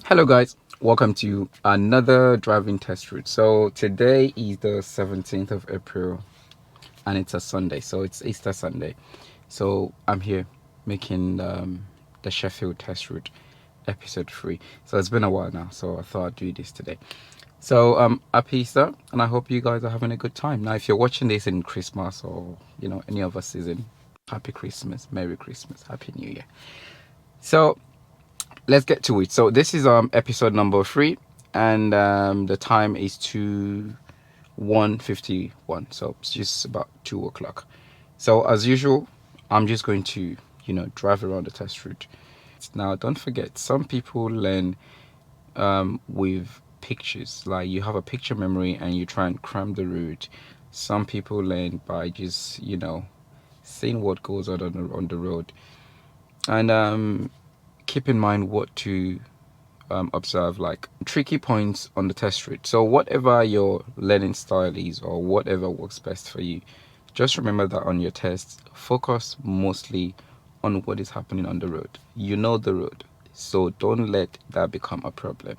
Hello guys, welcome to another driving test route. So today is the 17th of April and it's a Sunday, so it's Easter Sunday. So I'm here making the Sheffield test route episode 3. So it's been a while now, so I thought I'd do this today. So happy Easter, and I hope you guys are having a good time. Now if you're watching this in Christmas or any other season, happy Christmas, Merry Christmas, Happy New Year. So let's get to it. So this is episode number 3, and the time is 1:51, so it's just about 2 o'clock. So as usual, I'm just going to drive around the test route. Now don't forget, some people learn with pictures, like you have a picture memory and you try and cram the route. Some people learn by just seeing what goes on the road, and keep in mind what to observe, like tricky points on the test route. So whatever your learning style is or whatever works best for you, just remember that on your tests, focus mostly on what is happening on the road. You know the road, so don't let that become a problem.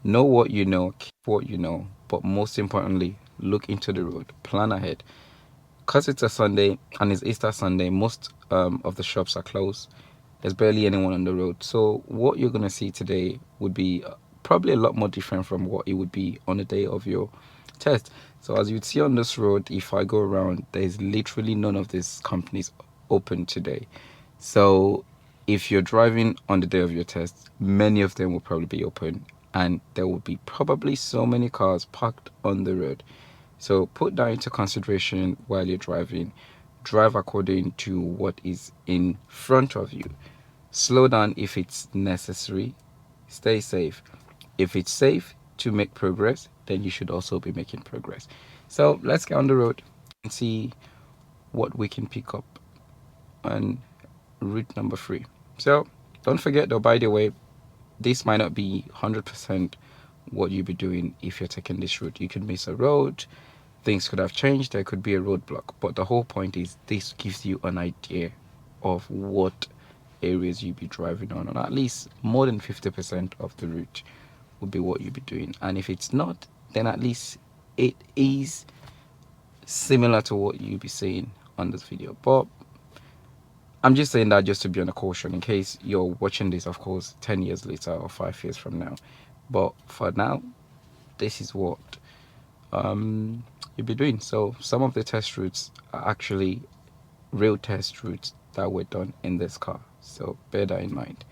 Know what you know, keep what you know, but most importantly, look into the road, plan ahead. Because it's a Sunday and it's Easter Sunday, most of the shops are closed. There's barely anyone on the road, so what you're gonna see today would be probably a lot more different from what it would be on the day of your test. So as you'd see on this road, if I go around, there's literally none of these companies open today. So if you're driving on the day of your test, many of them will probably be open, and there will be probably so many cars parked on the road. So put that into consideration while you're driving. Drive according to what is in front of you. Slow down if it's necessary. Stay safe. If it's safe to make progress, then you should also be making progress. So let's get on the road and see what we can pick up on route number 3. So don't forget though, by the way, this might not be 100% what you'll be doing if you're taking this route. You can miss a road, things could have changed, there could be a roadblock, but the whole point is this gives you an idea of what areas you'll be driving on, and at least more than 50% of the route would be what you'll be doing. And if it's not, then at least it is similar to what you'll be seeing on this video. But I'm just saying that just to be on a caution in case you're watching this, of course, 10 years later or 5 years from now. But for now, this is what you'll be doing. So some of the test routes are actually real test routes that were done in this car, so bear that in mind.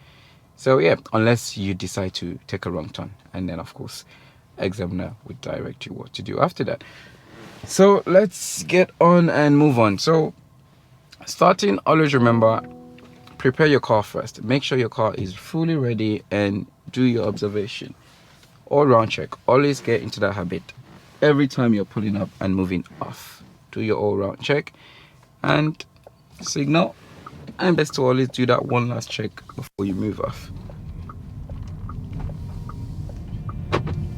So yeah, unless you decide to take a wrong turn, and then of course examiner would direct you what to do after that. So let's get on and move on. So starting, always remember, prepare your car first. Make sure your car is fully ready and do your observation. All round check. Always get into that habit. Every time you're pulling up and moving off, do your all round check and signal. And best to always do that one last check before you move off.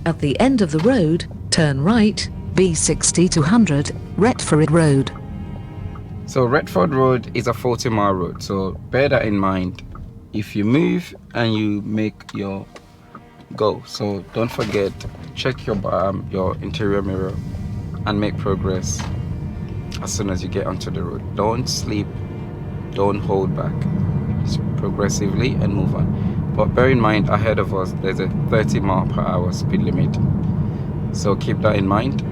At the end of the road, turn right, B60 to 100, Retford Road. So Retford Road is a 40-mile road, so bear that in mind if you move and you make your go. So don't forget, check your interior mirror and make progress as soon as you get onto the road. Don't sleep, don't hold back, just progressively and move on. But bear in mind, ahead of us there's a 30-mile-per-hour speed limit, so keep that in mind.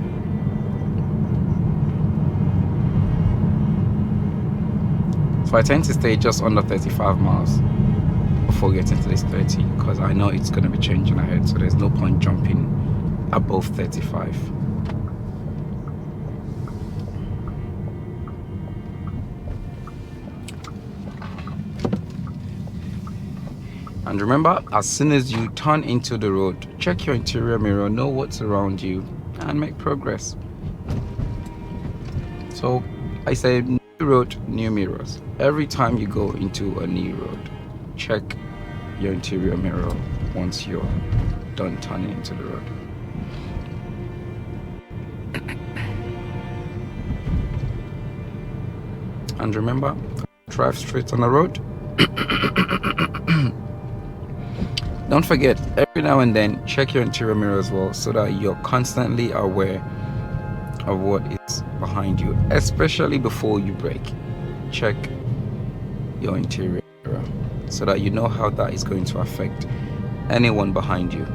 So I tend to stay just under 35 miles before getting to this 30, because I know it's going to be changing ahead, so there's no point jumping above 35. And remember, as soon as you turn into the road, check your interior mirror, know what's around you, and make progress. So I say, new road, new mirrors. Every time you go into a new road, check your interior mirror once you're done turning into the road. And remember, drive straight on the road. Don't forget, every now and then check your interior mirror as well, so that you're constantly aware of what is behind you, especially before you brake. Check your interior mirror so that you know how that is going to affect anyone behind you.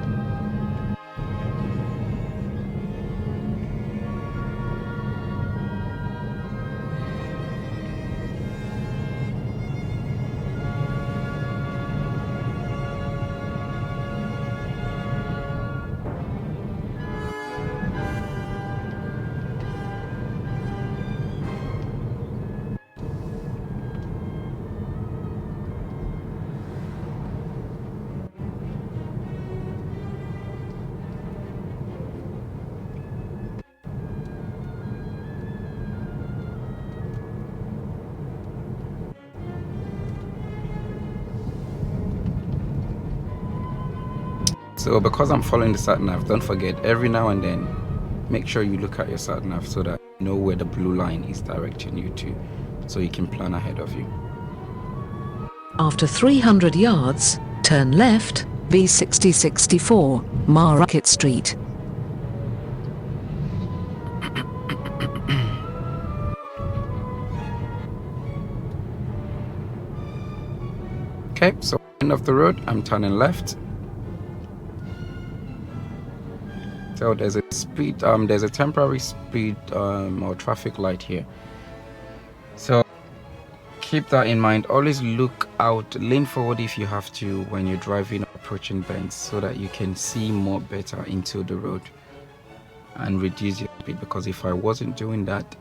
So because I'm following the sat nav, don't forget, every now and then make sure you look at your sat nav so that you know where the blue line is directing you to, so you can plan ahead of you. After 300 yards, turn left, B6064, Market Street. Okay, so end of the road, I'm turning left. So there's a speed, there's a temporary speed or traffic light here. So keep that in mind. Always look out, lean forward if you have to when you're driving or approaching bends, so that you can see more better into the road and reduce your speed. Because if I wasn't doing that,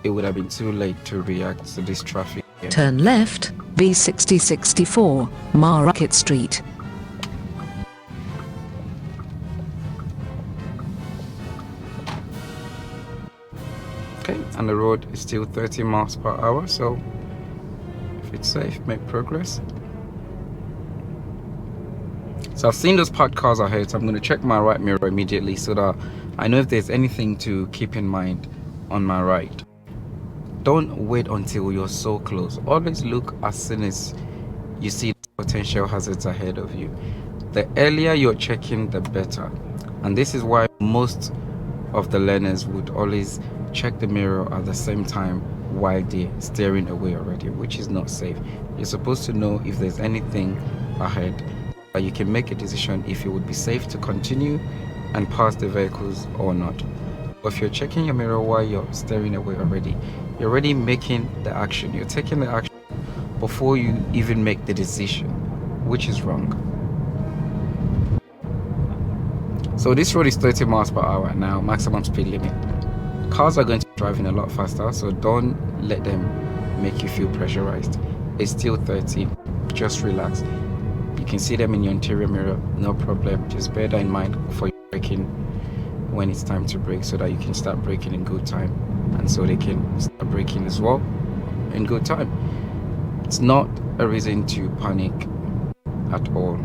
it would have been too late to react to this traffic here. Turn left, B6064, Market Street. Okay, and the road is still 30 miles per hour, so if it's safe, make progress. So I've seen those parked cars ahead, so I'm going to check my right mirror immediately so that I know if there's anything to keep in mind on my right. Don't wait until you're so close. Always look as soon as you see potential hazards ahead of you. The earlier you're checking, the better. And this is why most of the learners would always check the mirror at the same time while they're steering away already, which is not safe. You're supposed to know if there's anything ahead, but you can make a decision if it would be safe to continue and pass the vehicles or not. But if you're checking your mirror while you're steering away already, you're already making the action. You're taking the action before you even make the decision, which is wrong. So this road is 30 miles per hour now, maximum speed limit. Cars are going to be driving a lot faster, so don't let them make you feel pressurized. It's still 30, just relax. You can see them in your interior mirror, no problem. Just bear that in mind before you're braking when it's time to brake, so that you can start braking in good time, and so they can start braking as well in good time. It's not a reason to panic at all.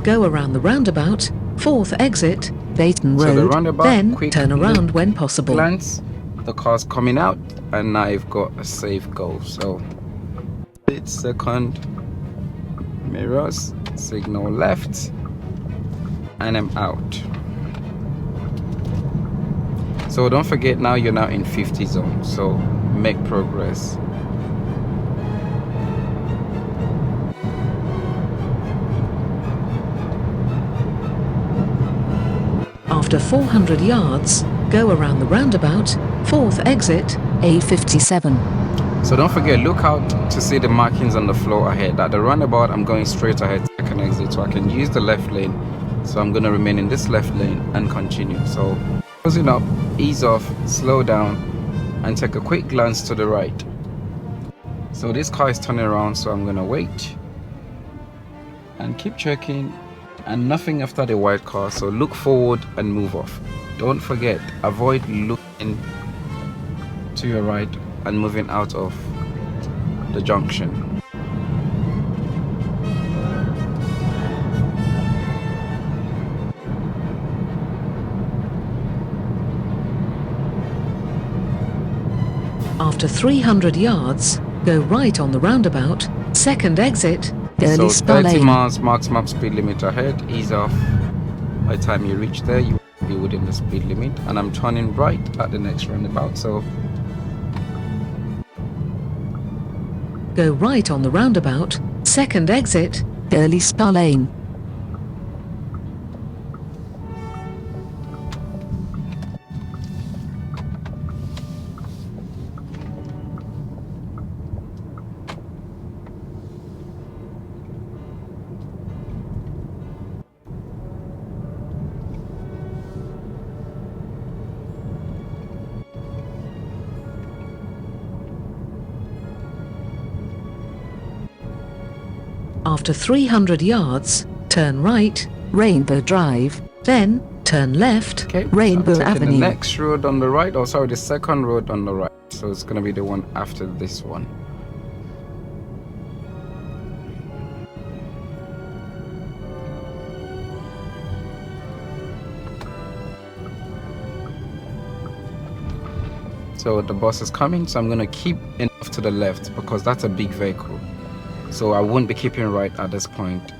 Go around the roundabout, 4th exit, Dayton So the Road, roundabout, then quick turn around when possible. Glance, the car's coming out, and now I've got a safe go. So 8-second mirrors, signal left, and I'm out. So don't forget, now you're now in 50 zone, so make progress. After 400 yards, go around the roundabout, 4th exit, A57. So don't forget, look out to see the markings on the floor ahead. At the roundabout, I'm going straight ahead to second exit, so I can use the left lane. So I'm going to remain in this left lane and continue. So closing up, ease off, slow down, and take a quick glance to the right. So this car is turning around, so I'm going to wait and keep checking, and nothing after the white car, so look forward and move off. Don't forget, avoid looking to your right and moving out of the junction. After 300 yards, go right on the roundabout, second exit, early So Spa 30 Lane. miles maximum speed limit ahead, ease off. By the time you reach there, you will be within the speed limit. And I'm turning right at the next roundabout, so Go right on the roundabout, second exit, early Spa Lane. After 300 yards, turn right, Rainbow Drive, then turn left, okay. Rainbow So I'm taking Avenue. the next road on the right, or sorry, the second road on the right. So it's gonna be the one after this one. So the bus is coming, so I'm gonna keep enough to the left because that's a big vehicle. So I won't be keeping right at this point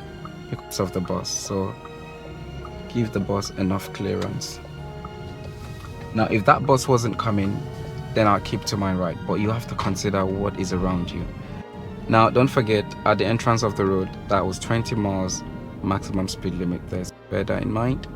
because of the bus. So give the bus enough clearance. Now, if that bus wasn't coming, then I'll keep to my right, but you have to consider what is around you. Now, don't forget, at the entrance of the road, that was 20 miles maximum speed limit there. So bear that in mind.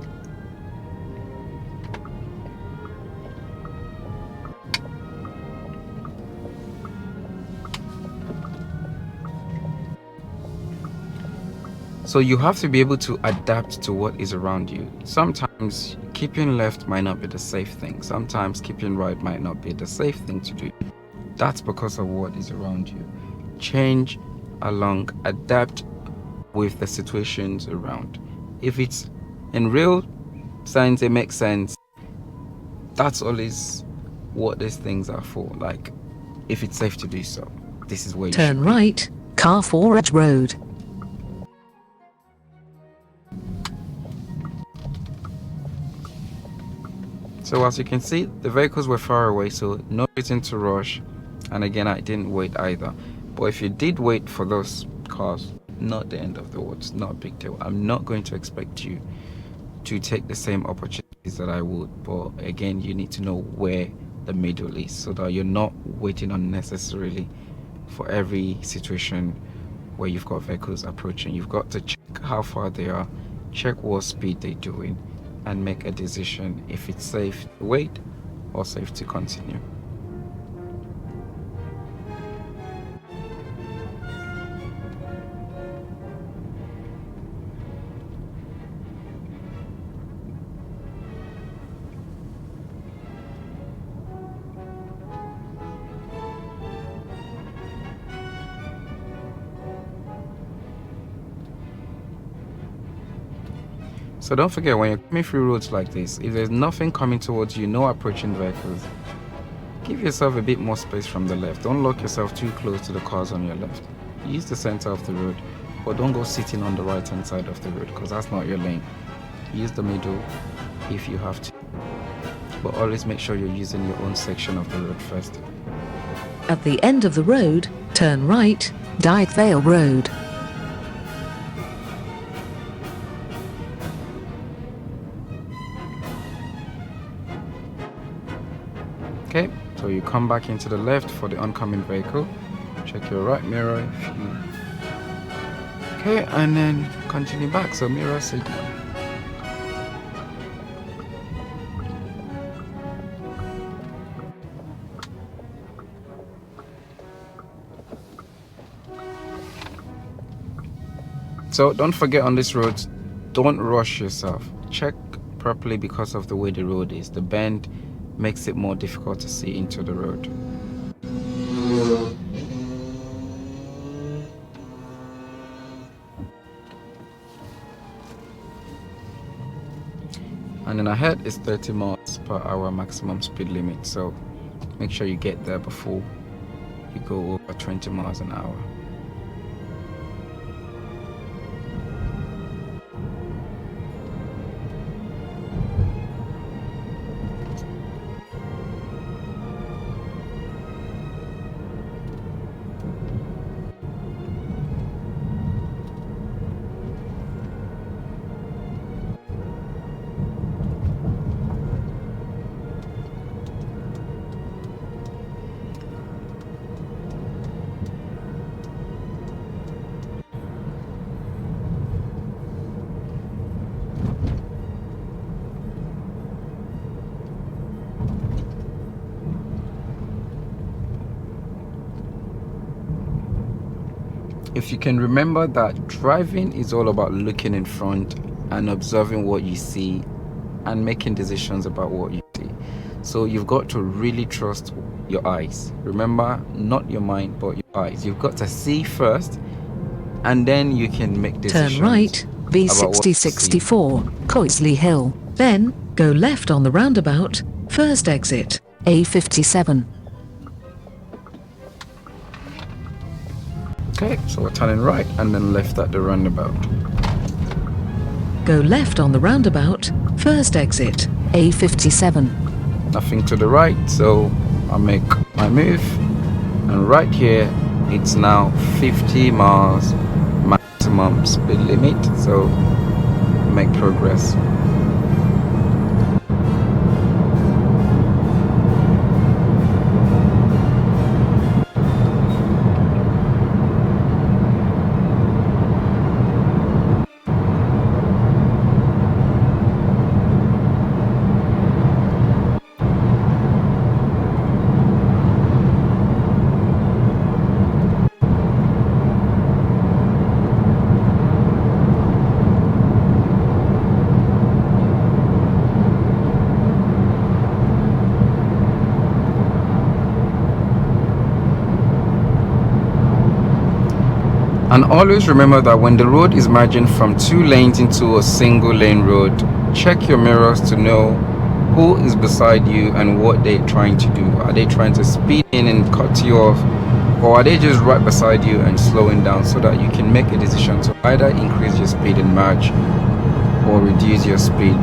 So you have to be able to adapt to what is around you. Sometimes keeping left might not be the safe thing. Sometimes keeping right might not be the safe thing to do. That's because of what is around you. Change along, adapt with the situations around. If it's in real sense, it makes sense. That's always what these things are for. Like, if it's safe to do so, this is where you Turn should be. right, Car 4 Edge Road. So as you can see, the vehicles were far away, so no reason to rush. And again, I didn't wait either. But if you did wait for those cars, not the end of the world, it's not a big deal. I'm not going to expect you to take the same opportunities that I would. But again, you need to know where the middle is so that you're not waiting unnecessarily for every situation where you've got vehicles approaching. You've got to check how far they are, check what speed they're doing, and make a decision if it's safe to wait or safe to continue. So don't forget, when you're coming through roads like this, if there's nothing coming towards you, no approaching vehicles, give yourself a bit more space from the left. Don't lock yourself too close to the cars on your left. Use the center of the road, but don't go sitting on the right hand side of the road because that's not your lane. Use the middle if you have to, but always make sure you're using your own section of the road first. At the end of the road, turn right, Dyke Vale Road. Okay, so you come back into the left for the oncoming vehicle. Check your right mirror if you... Okay, and then continue back, so mirror signal. So don't forget, on this road, don't rush yourself. Check properly because of the way the road is. The bend makes it more difficult to see into the road. And then ahead is 30 miles per hour maximum speed limit, so make sure you get there before you go over 20 miles an hour. if you can remember that driving is all about looking in front and observing what you see and making decisions about what you see. So you've got to really trust your eyes. Remember, not your mind, but your eyes. You've got to see first, and then you can make decisions. Turn right, B6064, Coisley Hill. Then, go left on the roundabout, first exit, A57. Okay, so we're turning right and then left at the roundabout. Go left on the roundabout, first exit, A57. Nothing to the right, so I'll make my move. And right here, it's now 50 miles maximum speed limit, so make progress. And always remember that when the road is merging from 2 lanes into a single lane road, check your mirrors to know who is beside you and what they're trying to do. Are they trying to speed in and cut you off, or are they just right beside you and slowing down, so that you can make a decision to either increase your speed and merge or reduce your speed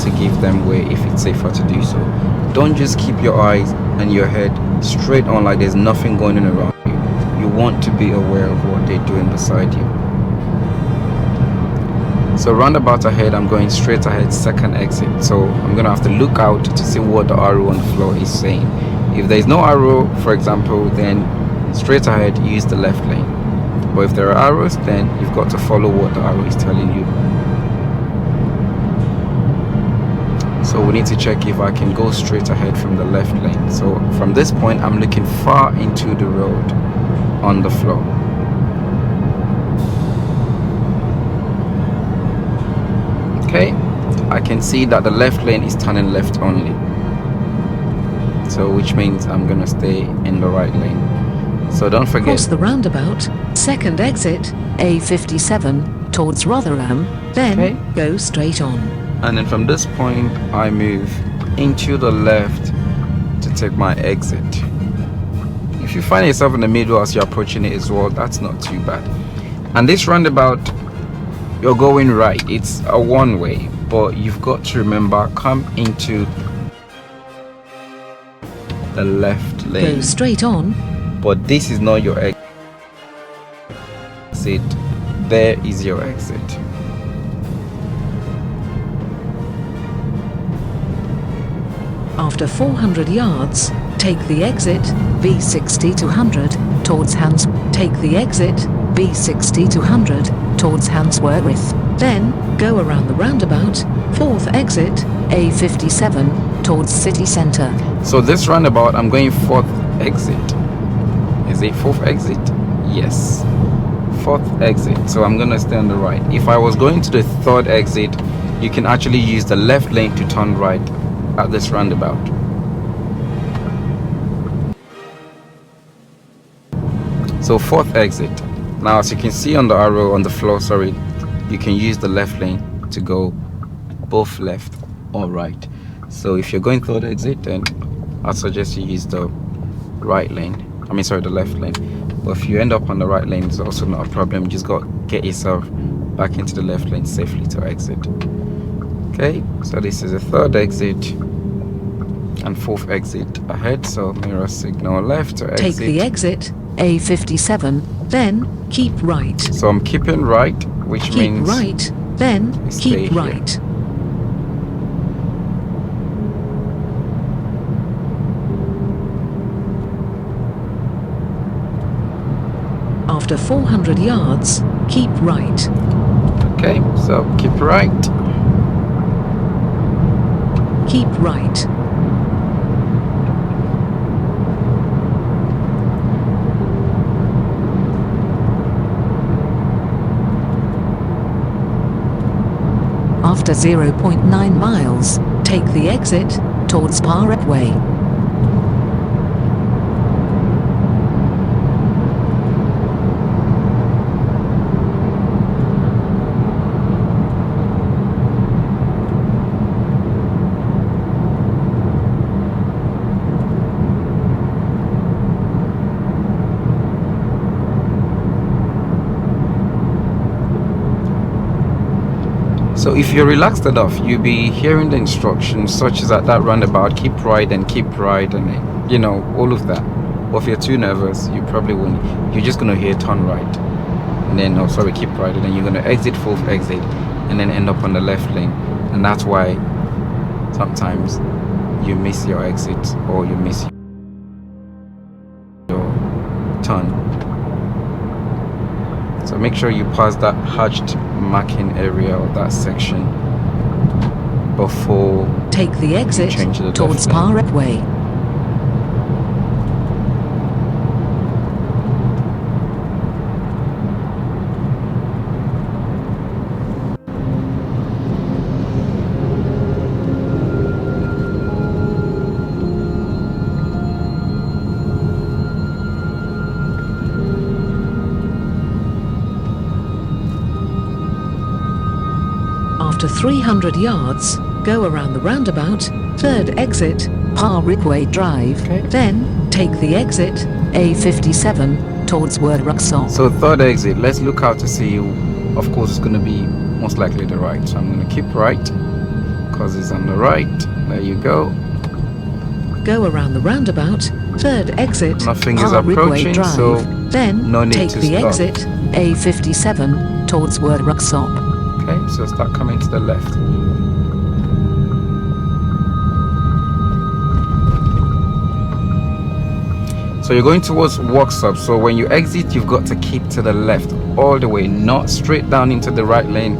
to give them way if it's safer to do so. Don't just keep your eyes and your head straight on like there's nothing going on around you. You want to be aware of what they're doing beside you. So roundabout ahead, I'm going straight ahead, second exit. So I'm gonna have to look out to see what the arrow on the floor is saying. If there's no arrow, for example, then straight ahead, use the left lane. But if there are arrows, then you've got to follow what the arrow is telling you. So we need to check if I can go straight ahead from the left lane. So from this point, I'm looking far into the road on the floor. Okay, I can see that the left lane is turning left only, so which means I'm gonna stay in the right lane. So don't forget, Cross the roundabout, second exit, A57, towards Rotherham, then Okay. go straight on. and then from this point I move into the left to take my exit. If you find yourself in the middle as you're approaching it as well, that's not too bad. And this roundabout, you're going right, it's a one-way, but you've got to remember, come into the left Go lane, straight on, but this is not your exit, there is your exit. after 400 yards, take the exit, B60 to 100, towards take the exit, B60 to 100, towards Handsworth. Then, go around the roundabout, fourth exit, A57, towards city centre. So this roundabout, I'm going fourth exit. Is it fourth exit? Yes, fourth exit. So I'm gonna stay on the right. If I was going to the third exit, you can actually use the left lane to turn right at this roundabout. So fourth exit. Now as you can see on the arrow on the floor, sorry, you can use the left lane to go both left or right. So if you're going third exit, then I suggest you use the right lane. The left lane. But if you end up on the right lane, it's also not a problem. You just got to get yourself back into the left lane safely to exit. Okay, so this is a third exit and fourth exit ahead. So mirror signal left to exit. Take the exit, A57, then keep right. So I'm keeping right, which Keep means right, then stay keep here. right. After 400 yards, keep right. Okay, so keep right. Keep right. After 0.9 miles, take the exit towards Carriageway. So if you're relaxed enough, you'll be hearing the instructions such as at that roundabout, keep right and you know, all of that. Or if you're too nervous, you probably won't. You're just going to hear turn right. And then, oh sorry, keep right. And then you're going to exit fourth exit and then end up on the left lane. And that's why sometimes you miss your exit or you miss your turn. So make sure you pass that hatched marking area or that section before take the exit change the towards left lane. Carriageway. After 300 yards, go around the roundabout, third exit, Carriageway Drive, Okay. then take the exit, A57, towards Roundabout. So third exit, let's look out to see, of course it's going to be most likely the right. So I'm going to keep right because it's on the right. There you go. Go around the roundabout, third exit, Nothing is Carriageway approaching, Drive, so then no need take to the stop. exit, A57, towards Roundabout. Okay, so start coming to the left. So you're going towards Worksop. So when you exit, you've got to keep to the left all the way, not straight down into the right lane.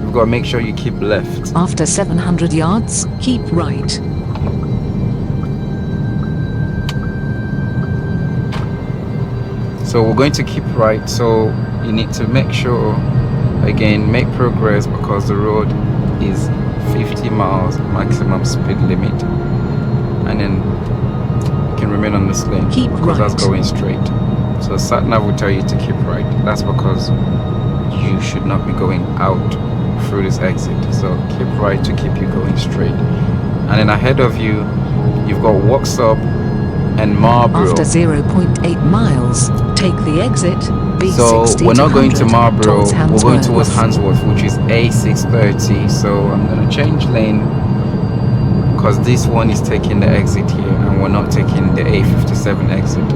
You've got to make sure you keep left. After 700 yards, keep right. So we're going to keep right. So you need to make sure, again, make progress because the road is 50 miles maximum speed limit. And then you can remain on this lane Keep because that's right. going straight. So sat nav will tell you to keep right. That's because you should not be going out through this exit. So keep right to keep you going straight. And then ahead of you, you've got Worksop and Marlborough. After 0.8 miles, take the exit, B60 So we're not going to Marlborough, towards we're going towards Handsworth. Handsworth, which is A630. So I'm going to change lane because this one is taking the exit here and we're not taking the A57 exit.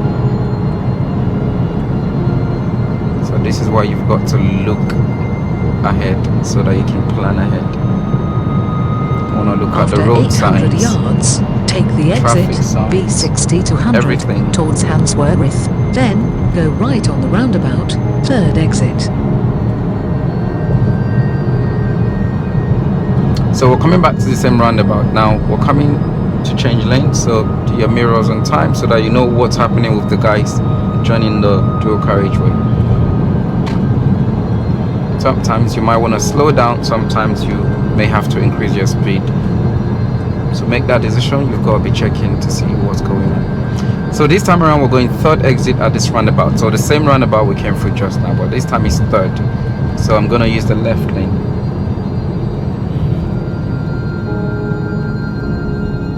So this is why you've got to look ahead so that you can plan ahead. You want to look at After the road 800 signs. yards, take the Traffic exit, signs, B60 to 100 everything. towards Handsworth. Then, go right on the roundabout, third exit. So we're coming back to the same roundabout. Now we're coming to change lanes, so do your mirrors on time so that you know what's happening with the guys joining the dual carriageway. Sometimes you might want to slow down, sometimes you may have to increase your speed. So make that decision. You've got to be checking to see what's going on. So this time around we're going third exit at this roundabout. So the same roundabout we came through just now, but this time it's third. So I'm going to use the left lane.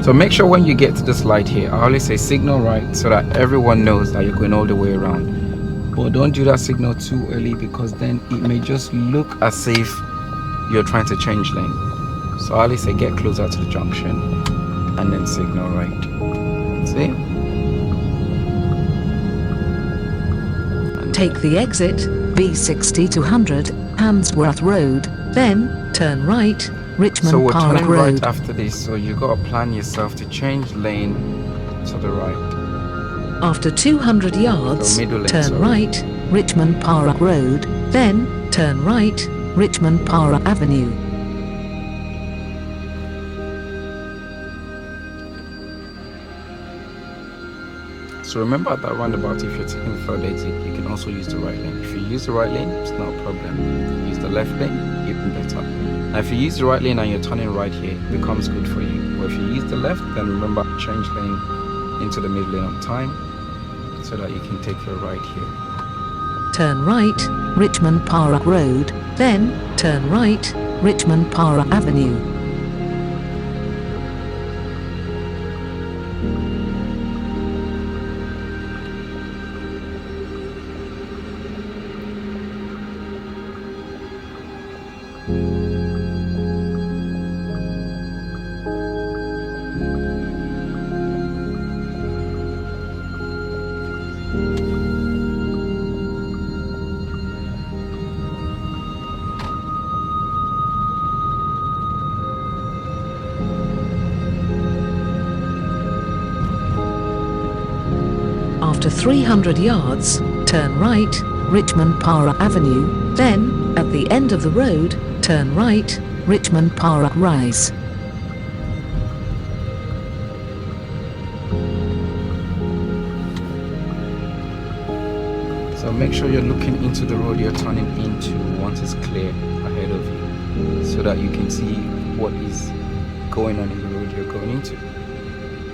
So make sure when you get to this light here, I always say signal right so that everyone knows that you're going all the way around. But don't do that signal too early because then it may just look as if you're trying to change lane. So I always say get closer to the junction and then signal right. See? Take the exit, B60 to 100, Handsworth Road, then turn right, Richmond So we're Park turning Road. right after this, so you got to plan yourself to change lane to the right. After 200 yards, So middle lane, turn sorry. right, Richmond Park Road, then turn right, Richmond Park Avenue. So remember at that roundabout, if you're taking the third exit, you can also use the right lane. If you use the right lane, it's not a problem. Use the left lane, you even better. Now if you use the right lane and you're turning right here, it becomes good for you. But if you use the left, then remember, change lane into the middle lane on time so that you can take your right here. Turn right, Richmond Park Road, then turn right, Richmond Park Avenue. After 300 yards, turn right, Richmond Park Avenue, then, at the end of the road, turn right, Richmond Park Rise. So make sure you're looking into the road you're turning into once it's clear ahead of you, so that you can see what is going on in the road you're going into.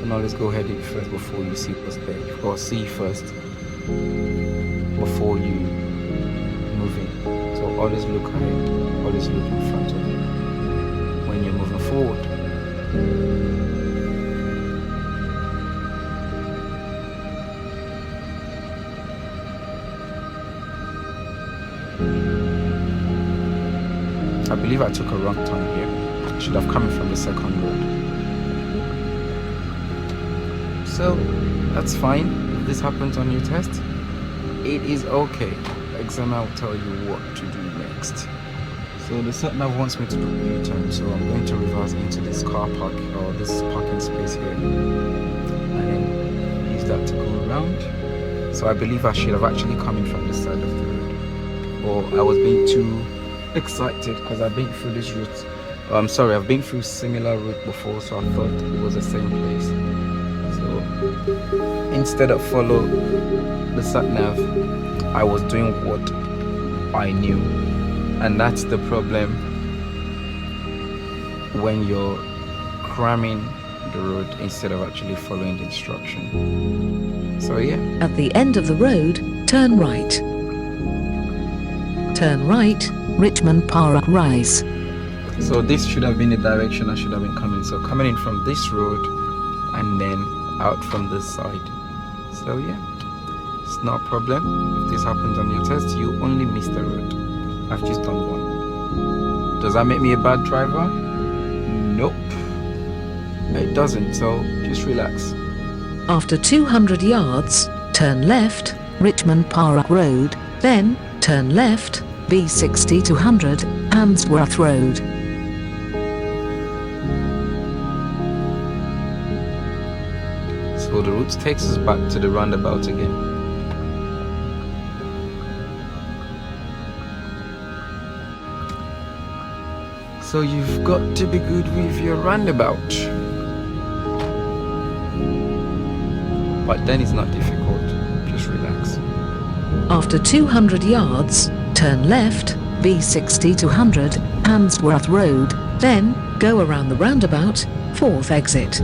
And always go ahead in first before you see what's there, or see first before you move in. So always look ahead, always look in front of you when you're moving forward. I believe I took a wrong turn here. I should have come in from the second road. So that's fine. If this happens on your test, it is okay. The examiner will tell you what to do next. So the sat nav wants me to do a U-turn, so I'm going to reverse into this car park, or this parking space here, and then use that to go around. So I believe I should have actually come in from this side of the road, or I was being too excited because I've been through this route. I'm sorry, I've been through similar route before, so I thought it was the same place. So instead of follow the sat nav, I was doing what I knew, and that's the problem when you're cramming the road instead of actually following the instruction. So yeah. At the end of the road, turn right. Turn right, Richmond Park Rise. So this should have been the direction I should have been coming. So coming in from this road and then out from this side. So yeah, it's not a problem. If this happens on your test, you only miss the road. I've just done one. Does that make me a bad driver? Nope, it doesn't. So just relax. After 200 yards, turn left, Richmond Park Road, then turn left, B60 to 100, Handsworth Road. So the route takes us back to the roundabout again. So you've got to be good with your roundabout. But then it's not difficult, just relax. After 200 yards, turn left, B60 to 100, Handsworth Road, then go around the roundabout, 4th exit.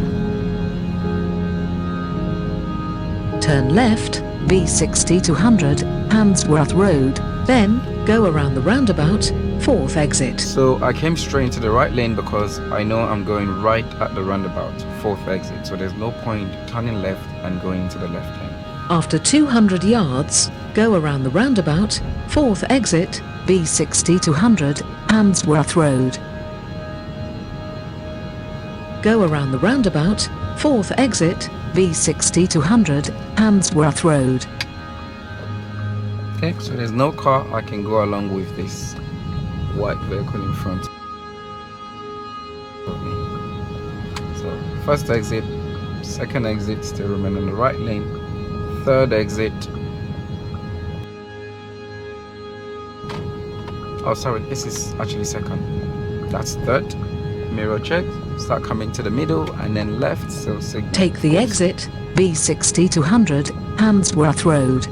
Turn left, B60 to 100, Handsworth Road, then go around the roundabout, 4th exit. So I came straight into the right lane because I know I'm going right at the roundabout, 4th exit. So there's no point turning left and going into the left lane. After 200 yards, go around the roundabout, 4th exit, B60 to 100, Handsworth Road. Go around the roundabout, 4th exit, B60 to 100, Handsworth Road. Okay, so there's no car. I can go along with this white vehicle in front of me. So first exit, second exit, still remain on the right lane. Third exit. Oh, sorry, this is actually second. That's third. Mirror check. Start coming to the middle and then left. So signal. Take the exit, B60 to 100, Handsworth Road.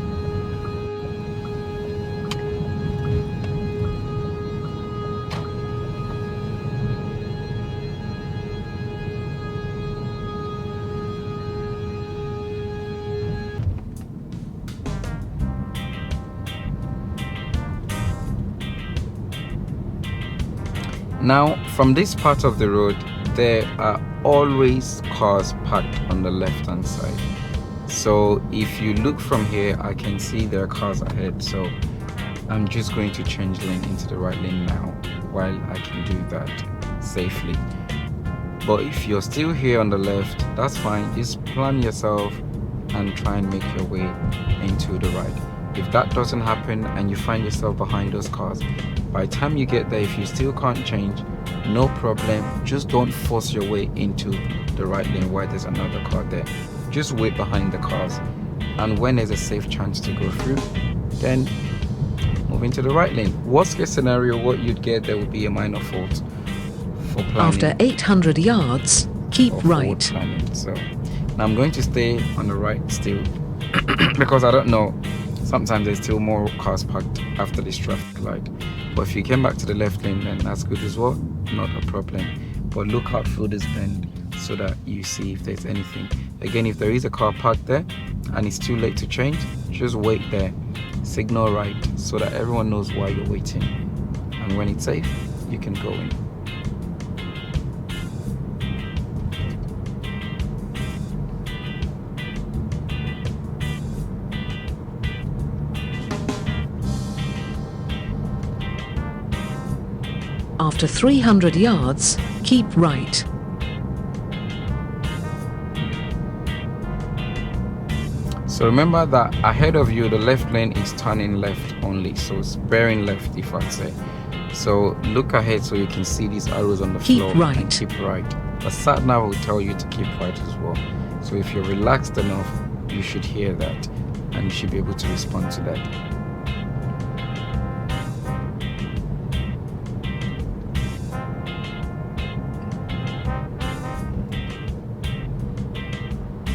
Now, from this part of the road, there are always cars parked on the left hand side. So if you look from here, I can see there are cars ahead. So I'm just going to change lane into the right lane now while I can do that safely. But if you're still here on the left, that's fine. Just plan yourself and try and make your way into the right. If that doesn't happen and you find yourself behind those cars, by the time you get there, if you still can't change, no problem. Just don't force your way into the right lane while there's another car there. Just wait behind the cars, and when there's a safe chance to go through, then move into the right lane. Worst case scenario, what you'd get there would be a minor fault for planning. After 800 yards, keep or forward right. planning. So now I'm going to stay on the right still because I don't know, sometimes there's still more cars parked after this traffic light. But if you came back to the left lane, then that's good as well, not a problem. But look out for this bend so that you see if there's anything. Again, if there is a car parked there and it's too late to change, just wait there, signal right so that everyone knows why you're waiting, and when it's safe, you can go in. After 300 yards, keep right. So remember that ahead of you, the left lane is turning left only, so it's bearing left, if I'd say. So look ahead so you can see these arrows on the floor. Keep right. And keep right. The sat nav will tell you to keep right as well. So if you're relaxed enough, you should hear that and you should be able to respond to that.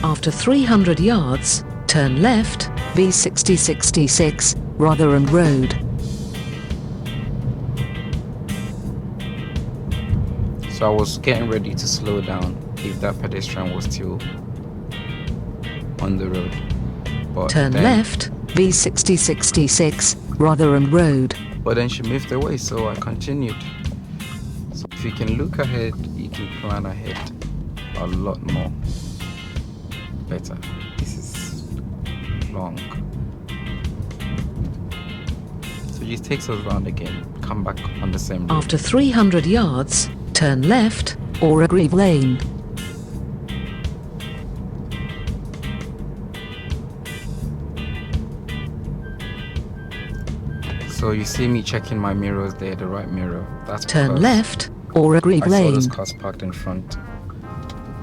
After 300 yards, turn left, B6066, Rotherham Road. So I was getting ready to slow down if that pedestrian was still on the road. But Turn then, left, B6066, Rotherham Road. But then she moved away, so I continued. So if you can look ahead, you can plan ahead a lot more better. This is long. So just takes us around again, come back on the same road. After 300 yards, turn left, or Grieve Lane. So you see me checking my mirrors there, the right mirror. That's Turn because left, or Grieve I saw Lane. those cars parked in front,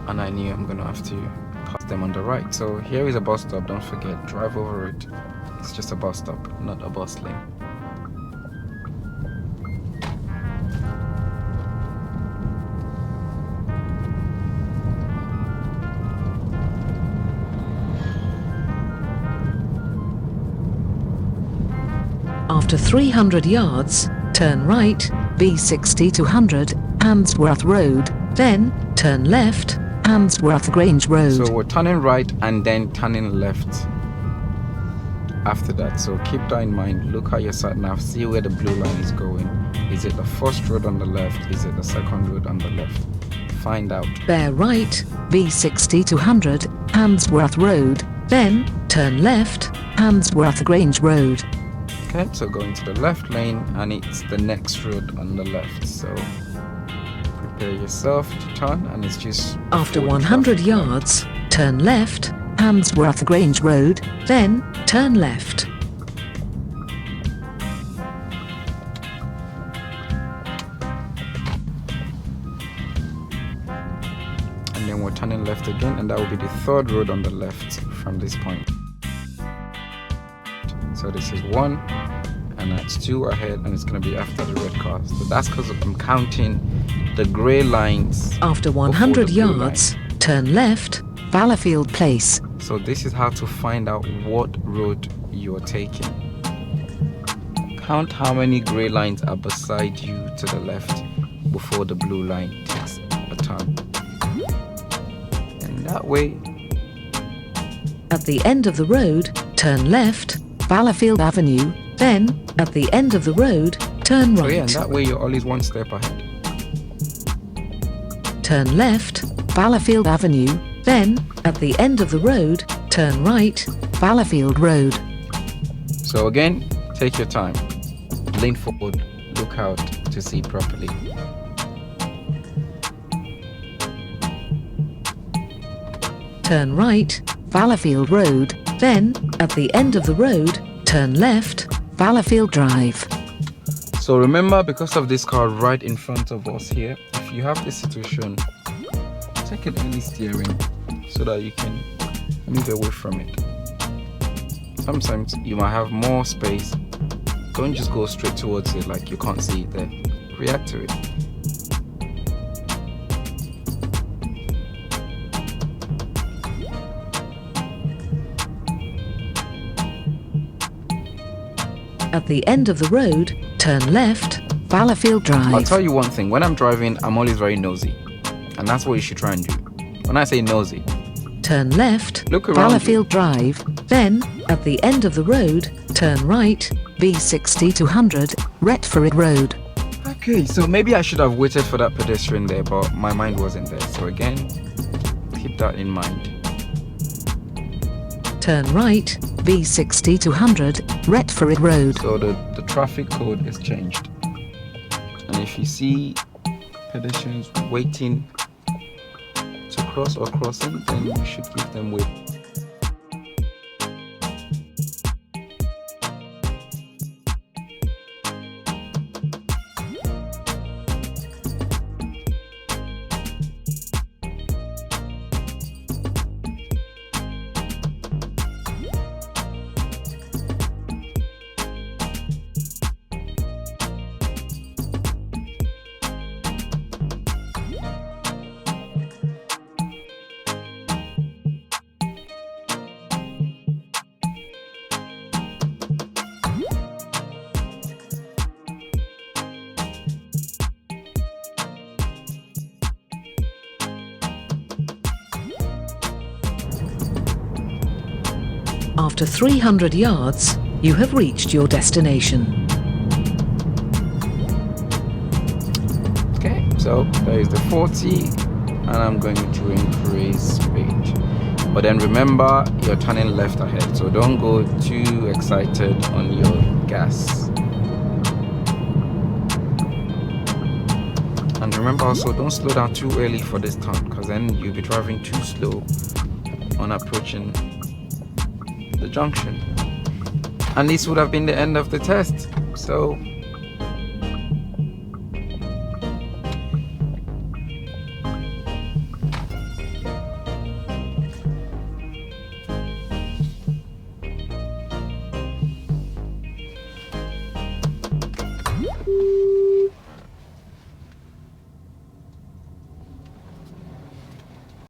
and I knew I'm gonna have to pass them on the right. So here is a bus stop. Don't forget, drive over it. It's just a bus stop, not a bus lane. After 300 yards, turn right, B60 to 100, Handsworth Road, then turn left, Handsworth Grange Road. So we're turning right and then turning left after that. So keep that in mind. Look at your sat nav, see where the blue line is going. Is it the first road on the left? Is it the second road on the left? Find out. Bear right, B60 to 100, Handsworth Road, then turn left, Handsworth Grange Road. Okay, so go into the left lane and it's the next road on the left. So prepare yourself to turn, and it's just After before the 100 traffic light. yards, turn left, Handsworth Grange Road, then turn left. And then we're turning left again, and that will be the third road on the left from this point. So this is 1, and that's 2 ahead, and it's going to be after the red cars. So that's because I'm counting the grey lines. After before 100 the blue yards, turn left, Fallowfield Place. line. So this is how to find out what road you're taking. Count how many grey lines are beside you to the left before the blue line takes a turn. And that way, At the end of the road, turn left, Fallowfield Avenue, then, at the end of the road, turn so yeah, and right. that way you're always one step ahead. turn left, Fallowfield Avenue, then, at the end of the road, turn right, Fallowfield Road. So again, take your time. Lean forward, look out to see properly. Turn right, Fallowfield Road, then, at the end of the road, turn left, Fallowfield Drive. So remember, because of this car right in front of us here, if you have this situation, take an early steering so that you can move away from it. Sometimes you might have more space. Don't just go straight towards it like you can't see it there. React to it. At the end of the road, turn left, Fallowfield Drive. I'll tell you one thing, when I'm driving, I'm always very nosy. And that's what you should try and do. When I say nosy, turn left, look around Fallowfield Drive, then, at the end of the road, turn right, B60 to 100, Retford Road. Okay, so maybe I should have waited for that pedestrian there, but my mind wasn't there. So again, keep that in mind. Turn right, B60 to 100, Retford Road. So the traffic code is changed. And if you see pedestrians waiting to cross or crossing, then you should give them way. After 300 yards, you have reached your destination. Okay, so there is the 40 and I'm going to increase speed. But then remember, you're turning left ahead, so don't go too excited on your gas. And remember also, don't slow down too early for this turn, because then you'll be driving too slow on approaching the junction. And this would have been the end of the test. So